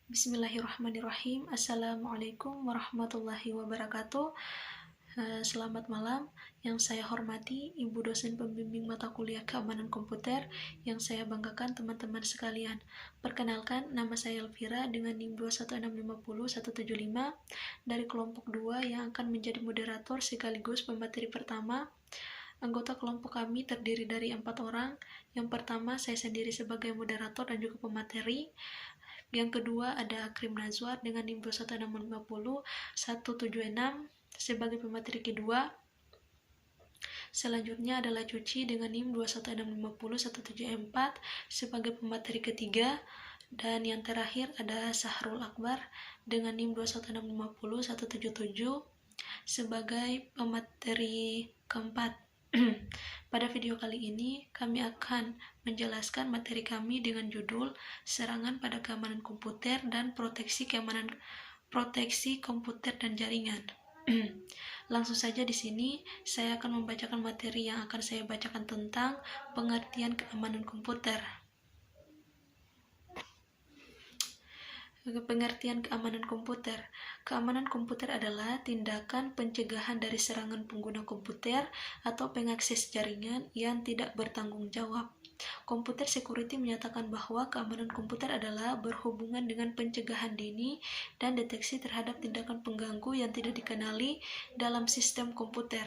Bismillahirrahmanirrahim. Assalamualaikum warahmatullahi wabarakatuh. Selamat malam. Yang saya hormati Ibu dosen pembimbing mata kuliah keamanan komputer, yang saya banggakan teman-teman sekalian. Perkenalkan, nama saya Elvira dengan NIM 21650-175 dari kelompok 2 yang akan menjadi moderator sekaligus pemateri pertama. Anggota kelompok kami terdiri dari 4 orang. Yang pertama, saya sendiri sebagai moderator dan juga pemateri. Yang kedua ada Akrim Nazwar dengan NIM 21650-176 sebagai pemateri kedua. Selanjutnya adalah Cuci dengan NIM 21650-174 sebagai pemateri ketiga. Dan yang terakhir ada Sahrul Akbar dengan NIM 21650-177 sebagai pemateri keempat. Pada video kali ini, kami akan menjelaskan materi kami dengan judul Serangan pada Keamanan Komputer dan Proteksi Komputer dan Jaringan. Langsung saja di sini, saya akan membacakan materi yang akan saya bacakan tentang pengertian keamanan komputer. Pengertian keamanan komputer. Keamanan komputer adalah tindakan pencegahan dari serangan pengguna komputer atau pengakses jaringan yang tidak bertanggung jawab. Computer Security menyatakan bahwa keamanan komputer adalah berhubungan dengan pencegahan dini dan deteksi terhadap tindakan pengganggu yang tidak dikenali dalam sistem komputer.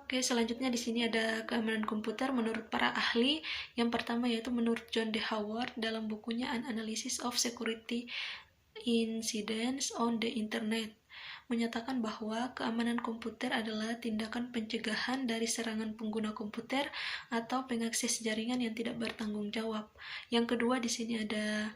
Oke, selanjutnya di sini ada keamanan komputer menurut para ahli. Yang pertama yaitu menurut John D. Howard dalam bukunya An Analysis of Security Incidents on the Internet, menyatakan bahwa keamanan komputer adalah tindakan pencegahan dari serangan pengguna komputer atau pengakses jaringan yang tidak bertanggung jawab. Yang kedua di sini ada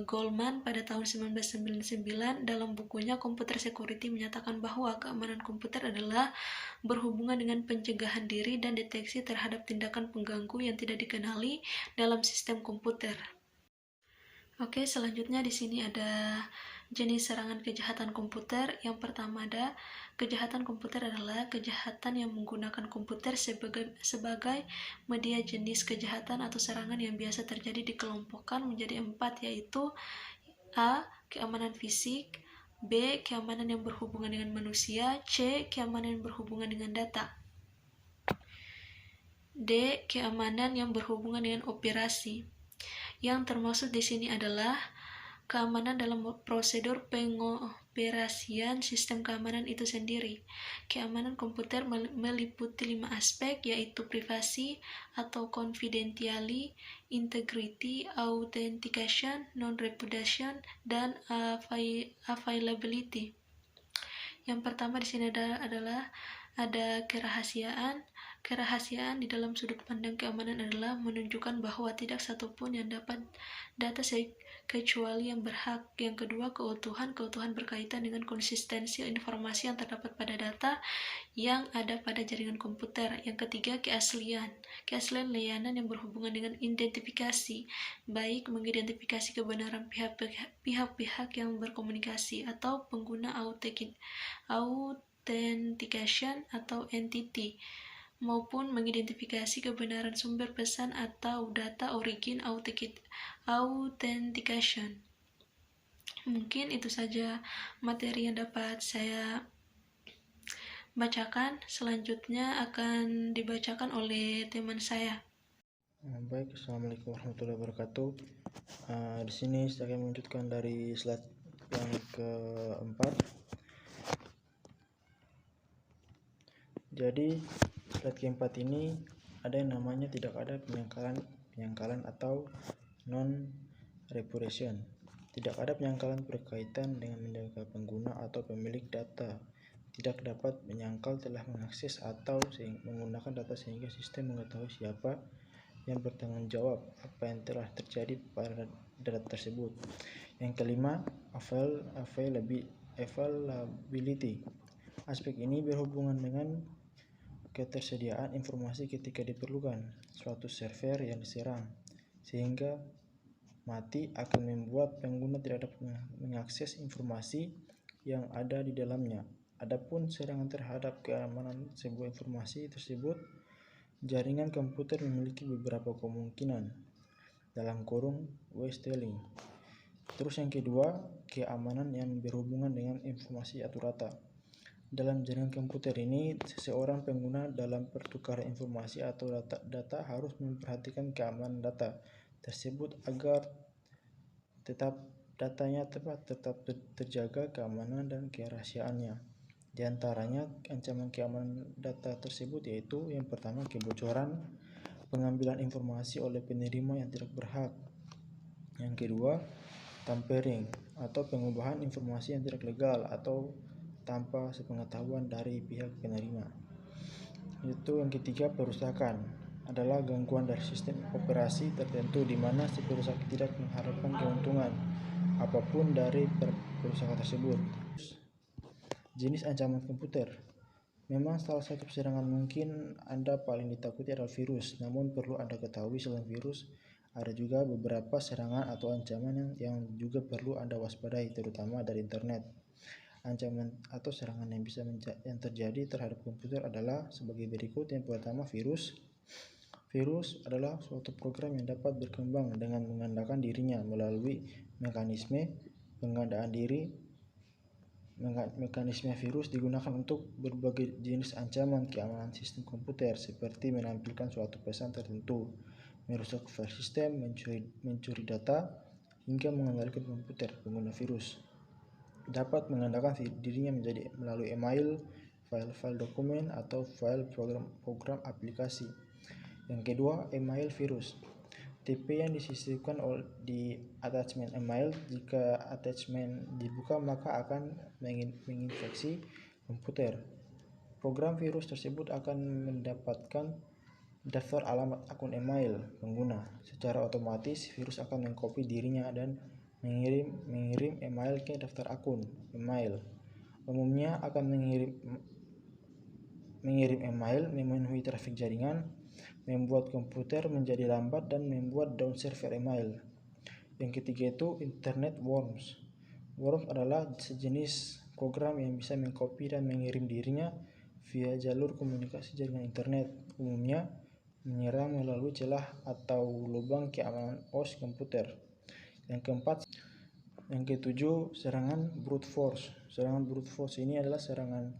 Goldman pada tahun 1999 dalam bukunya Computer Security menyatakan bahwa keamanan komputer adalah berhubungan dengan pencegahan diri dan deteksi terhadap tindakan pengganggu yang tidak dikenali dalam sistem komputer. Oke, selanjutnya di sini ada jenis serangan kejahatan komputer. Yang pertama ada kejahatan komputer adalah kejahatan yang menggunakan komputer sebagai media. Jenis kejahatan atau serangan yang biasa terjadi dikelompokkan menjadi 4, yaitu A. Keamanan fisik, B. Keamanan yang berhubungan dengan manusia, C. Keamanan yang berhubungan dengan data, D. Keamanan yang berhubungan dengan operasi. Yang termasuk di sini adalah keamanan dalam prosedur pengoperasian sistem keamanan itu sendiri. Keamanan komputer meliputi 5 aspek, yaitu privasi atau confidentiality, integrity, authentication, non-repudiation, dan availability. Yang pertama di sini adalah kerahasiaan. Kerahasiaan di dalam sudut pandang keamanan adalah menunjukkan bahwa tidak satupun yang dapat data kecuali yang berhak. Yang kedua, keutuhan. Keutuhan berkaitan dengan konsistensi informasi yang terdapat pada data yang ada pada jaringan komputer. Yang ketiga, keaslian. Keaslian layanan yang berhubungan dengan identifikasi, baik mengidentifikasi kebenaran pihak-pihak yang berkomunikasi atau pengguna authentication atau entity, maupun mengidentifikasi kebenaran sumber pesan atau data origin authentication. Mungkin itu saja materi yang dapat saya bacakan. Selanjutnya akan dibacakan oleh teman saya. Baik, assalamualaikum warahmatullahi wabarakatuh. Di sini saya akan melanjutkan dari slide yang keempat. Jadi slide keempat ini ada yang namanya tidak ada penyangkalan atau non-repudiation. Tidak ada penyangkalan berkaitan dengan menjaga pengguna atau pemilik data tidak dapat menyangkal telah mengakses atau menggunakan data sehingga sistem mengetahui siapa yang bertanggung jawab apa yang telah terjadi pada data tersebut. Yang kelima, availability. Aspek ini berhubungan dengan ketersediaan informasi ketika diperlukan. Suatu server yang diserang sehingga mati akan membuat pengguna tidak dapat mengakses informasi yang ada di dalamnya. Adapun serangan terhadap keamanan sebuah informasi tersebut, jaringan komputer memiliki beberapa kemungkinan. dalam kurung wasteling. Terus yang kedua, keamanan yang berhubungan dengan informasi atau data. Dalam jaringan komputer ini, seseorang pengguna dalam pertukaran informasi atau data harus memperhatikan keamanan data tersebut agar datanya tetap terjaga keamanan dan kerahasiaannya. Di antaranya ancaman keamanan data tersebut yaitu yang pertama kebocoran, pengambilan informasi oleh penerima yang tidak berhak. Yang kedua, tampering atau pengubahan informasi yang tidak legal atau tanpa sepengetahuan dari pihak penerima. Itu yang ketiga, perusakan adalah gangguan dari sistem operasi tertentu di mana si perusak tidak mengharapkan keuntungan apapun dari perusahaan tersebut. Jenis ancaman komputer. Memang salah satu serangan mungkin Anda paling ditakuti adalah virus, namun perlu Anda ketahui selain virus, ada juga beberapa serangan atau ancaman yang juga perlu Anda waspadai, terutama dari internet. Ancaman atau serangan yang terjadi terhadap komputer adalah sebagai berikut. Yang pertama, virus. Virus adalah suatu program yang dapat berkembang dengan mengandalkan dirinya melalui mekanisme pengandaan diri. Mekanisme virus digunakan untuk berbagai jenis ancaman keamanan sistem komputer, seperti menampilkan suatu pesan tertentu, merusak file sistem, mencuri data, hingga mengendalikan komputer. Pengguna virus dapat mengandalkan dirinya melalui email, file-file dokumen, atau file program aplikasi. Yang kedua, email virus. TP yang disisipkan di attachment email. Jika attachment dibuka, maka akan menginfeksi komputer. Program virus tersebut akan mendapatkan daftar alamat akun email pengguna. Secara otomatis, virus akan mengcopy dirinya dan mengirim email ke daftar akun email. Umumnya akan mengirim email, memenuhi trafik jaringan, membuat komputer menjadi lambat, dan membuat down server email. Yang ketiga itu internet worms. Worms adalah sejenis program yang bisa mengcopy dan mengirim dirinya via jalur komunikasi jaringan internet. Umumnya menyerang melalui celah atau lubang keamanan OS komputer. Yang ketujuh, serangan brute force. Serangan brute force ini adalah serangan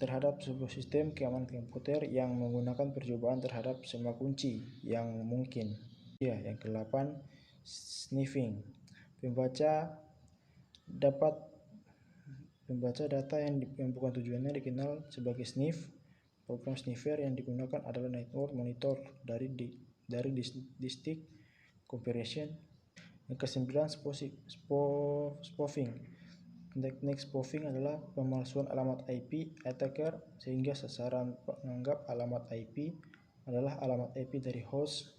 terhadap sebuah sistem keamanan komputer yang menggunakan percobaan terhadap semua kunci yang mungkin. Yang ke-8, sniffing. Pembaca data yang bukan tujuannya dikenal sebagai sniff. Program sniffer yang digunakan adalah network monitor dari disk compression. Yang ke-9, spoofing. Teknik spoofing adalah pemalsuan alamat IP attacker sehingga sasaran menganggap alamat IP adalah alamat IP dari host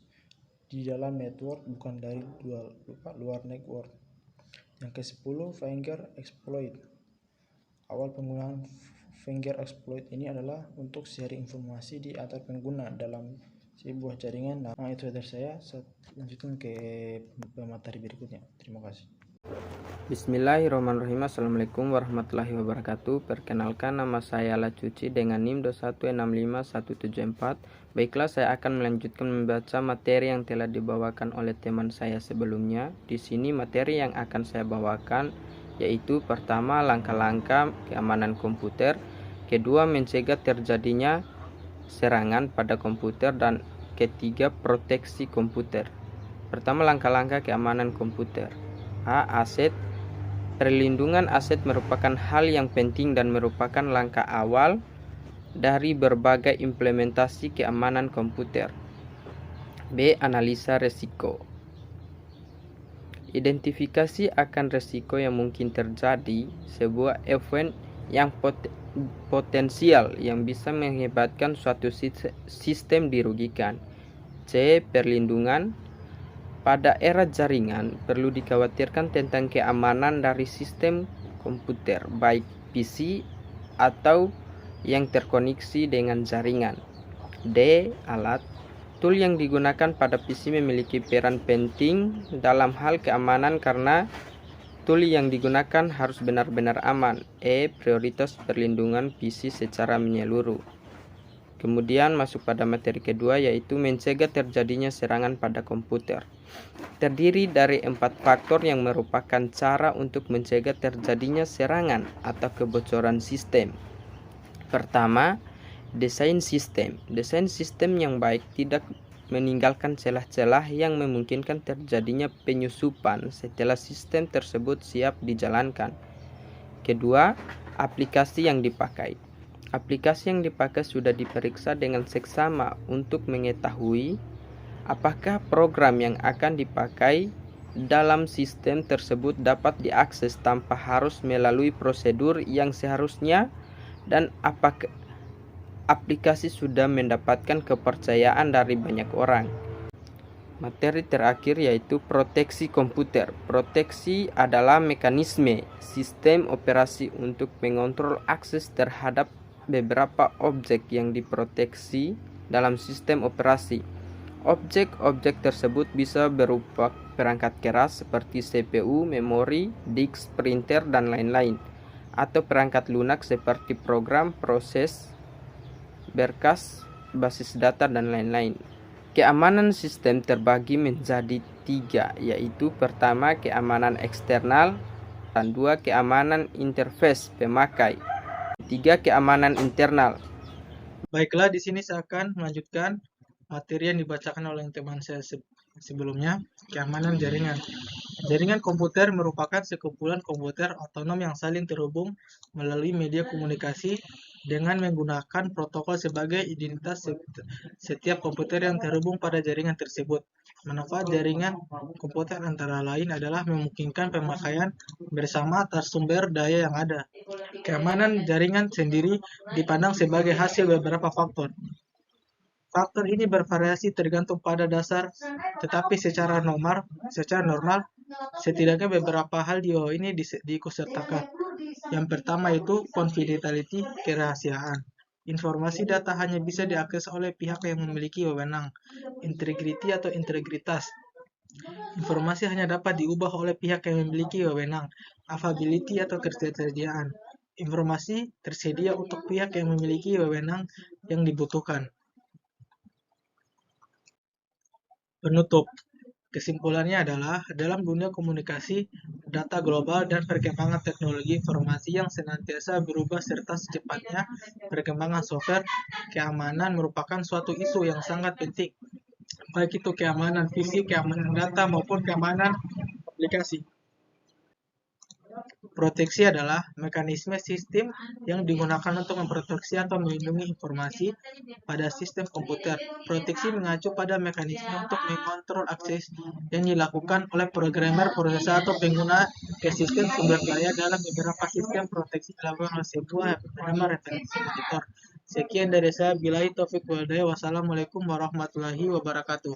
di dalam network, bukan dari luar network. Yang ke-10, finger exploit. Awal penggunaan finger exploit ini adalah untuk sharing informasi di antar pengguna dalam sebuah jaringan. Nah, itu dari saya. Lanjutkan ke pemateri berikutnya. Terima kasih. Bismillahirrahmanirrahim. Assalamualaikum warahmatullahi wabarakatuh. Perkenalkan, nama saya Lacuci dengan NIM 2165174. Baiklah, saya akan melanjutkan membaca materi yang telah dibawakan oleh teman saya sebelumnya. Di sini materi yang akan saya bawakan yaitu pertama, langkah-langkah keamanan komputer, kedua, mencegah terjadinya serangan pada komputer, dan ketiga, proteksi komputer. Pertama, langkah-langkah keamanan komputer. A. Aset. Perlindungan aset merupakan hal yang penting dan merupakan langkah awal dari berbagai implementasi keamanan komputer. B. Analisa resiko. Identifikasi akan resiko yang mungkin terjadi, sebuah event yang potensial yang bisa mengakibatkan suatu sistem dirugikan. C. Perlindungan. Pada era jaringan, perlu dikhawatirkan tentang keamanan dari sistem komputer, baik PC atau yang terkoneksi dengan jaringan. D. Alat. Tool yang digunakan pada PC memiliki peran penting dalam hal keamanan karena tool yang digunakan harus benar-benar aman. E. Prioritas perlindungan PC secara menyeluruh. Kemudian masuk pada materi kedua, yaitu mencegah terjadinya serangan pada komputer. Terdiri dari 4 faktor yang merupakan cara untuk mencegah terjadinya serangan atau kebocoran sistem. Pertama, desain sistem. Desain sistem yang baik tidak meninggalkan celah-celah yang memungkinkan terjadinya penyusupan setelah sistem tersebut siap dijalankan. Kedua, aplikasi yang dipakai. Aplikasi yang dipakai sudah diperiksa dengan seksama untuk mengetahui apakah program yang akan dipakai dalam sistem tersebut dapat diakses tanpa harus melalui prosedur yang seharusnya, dan apakah aplikasi sudah mendapatkan kepercayaan dari banyak orang. Materi terakhir yaitu proteksi komputer. Proteksi adalah mekanisme sistem operasi untuk mengontrol akses terhadap beberapa objek yang diproteksi dalam sistem operasi. Objek-objek tersebut bisa berupa perangkat keras seperti CPU, memori, disk, printer, dan lain-lain, atau perangkat lunak seperti program, proses, berkas, basis data, dan lain-lain. Keamanan sistem terbagi menjadi 3, yaitu pertama keamanan eksternal, dan 2 keamanan interface pemakai, 3 keamanan internal. Baiklah, di sini saya akan melanjutkan materi yang dibacakan oleh teman saya sebelumnya, keamanan jaringan. Jaringan komputer merupakan sekumpulan komputer otonom yang saling terhubung melalui media komunikasi dengan menggunakan protokol sebagai identitas setiap komputer yang terhubung pada jaringan tersebut. Manfaat jaringan komputer antara lain adalah memungkinkan pemakaian bersama atas sumber daya yang ada. Keamanan jaringan sendiri dipandang sebagai hasil beberapa faktor. Faktor ini bervariasi tergantung pada dasar, tetapi secara normal, setidaknya beberapa hal di bawah ini diikutsertakan. Yang pertama itu confidentiality, kerahasiaan. Informasi data hanya bisa diakses oleh pihak yang memiliki wewenang. Integrity atau integritas. Informasi hanya dapat diubah oleh pihak yang memiliki wewenang. Availability atau ketersediaan. Informasi tersedia untuk pihak yang memiliki wewenang yang dibutuhkan. Penutup. Kesimpulannya adalah, dalam dunia komunikasi, data global, dan perkembangan teknologi informasi yang senantiasa berubah serta secepatnya perkembangan software, keamanan merupakan suatu isu yang sangat penting, baik itu keamanan fisik, keamanan data, maupun keamanan aplikasi. Proteksi adalah mekanisme sistem yang digunakan untuk memproteksi atau melindungi informasi pada sistem komputer. Proteksi mengacu pada mekanisme untuk mengontrol akses yang dilakukan oleh programmer, prosesor, atau pengguna ke sistem sumber daya. Dalam beberapa sistem, proteksi dilakukan oleh sebuah bernama referensi monitor. Sekian dari saya. Billahi taufiq wal hidayah. Wassalamualaikum warahmatullahi wabarakatuh.